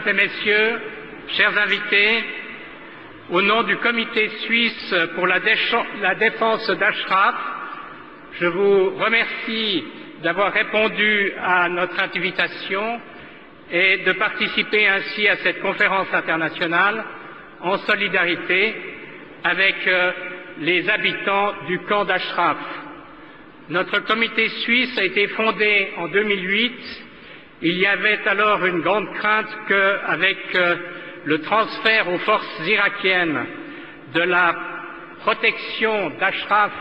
et Messieurs, chers invités, au nom du Comité suisse pour la défense d'Ashraf, je vous remercie d'avoir répondu à notre invitation et de participer ainsi à cette conférence internationale en solidarité avec les habitants du camp d'Ashraf. Notre comité suisse a été fondé en 2008. Il y avait alors une grande crainte qu'avec le transfert aux forces irakiennes de la protection d'Ashraf,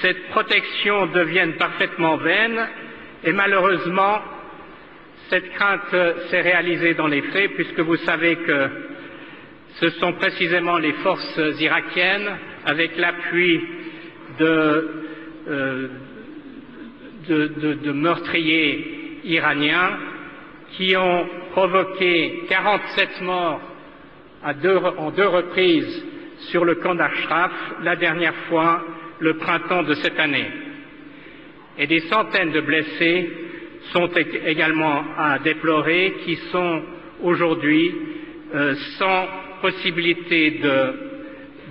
cette protection devienne parfaitement vaine, et malheureusement, cette crainte s'est réalisée dans les faits, puisque vous savez que ce sont précisément les forces irakiennes, avec l'appui de meurtriers iraniens, qui ont provoqué 47 morts en deux reprises sur le camp d'Ashraf, la dernière fois le printemps de cette année. Et des centaines de blessés sont également à déplorer, qui sont aujourd'hui sans possibilité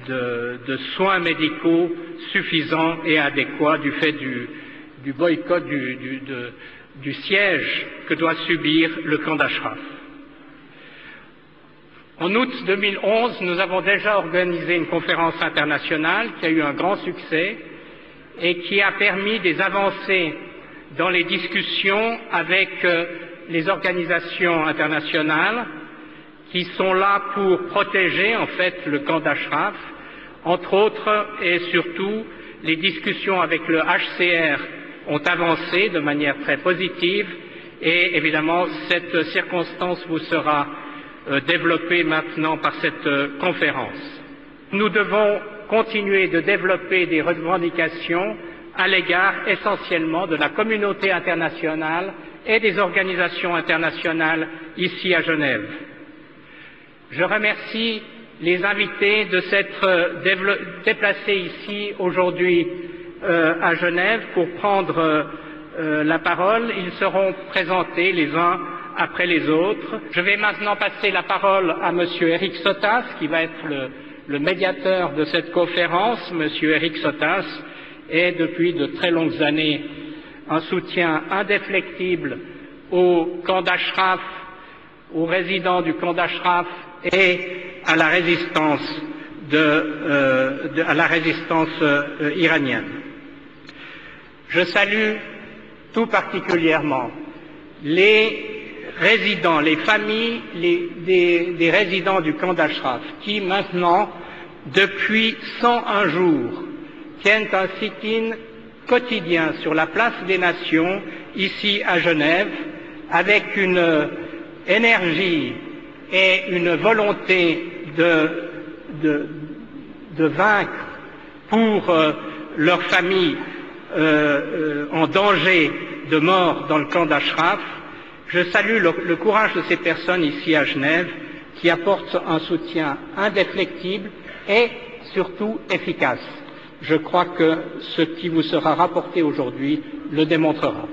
de soins médicaux suffisants et adéquats du fait du boycott, du siège que doit subir le camp d'Ashraf. En août 2011, nous avons déjà organisé une conférence internationale qui a eu un grand succès et qui a permis des avancées dans les discussions avec les organisations internationales qui sont là pour protéger en fait le camp d'Ashraf, entre autres et surtout les discussions avec le HCR ont avancé de manière très positive et évidemment cette circonstance vous sera développée maintenant par cette conférence. Nous devons continuer de développer des revendications à l'égard essentiellement de la communauté internationale et des organisations internationales ici à Genève. Je remercie les invités de s'être déplacés ici aujourd'hui à Genève pour prendre la parole. Ils seront présentés les uns après les autres. Je vais maintenant passer la parole à Monsieur Eric Sotas, qui va être le médiateur de cette conférence. Monsieur Eric Sotas est depuis de très longues années un soutien indéflectible au camp d'Ashraf, aux résidents du camp d'Ashraf et à la résistance iranienne. Je salue tout particulièrement les résidents, les familles des résidents du camp d'Ashraf qui maintenant, depuis 101 jours, tiennent un sit-in quotidien sur la place des Nations, ici à Genève, avec une énergie et une volonté de vaincre pour leurs familles en danger de mort dans le camp d'Ashraf. Je salue le courage de ces personnes ici à Genève qui apportent un soutien indéflectible et surtout efficace. Je crois que ce qui vous sera rapporté aujourd'hui le démontrera.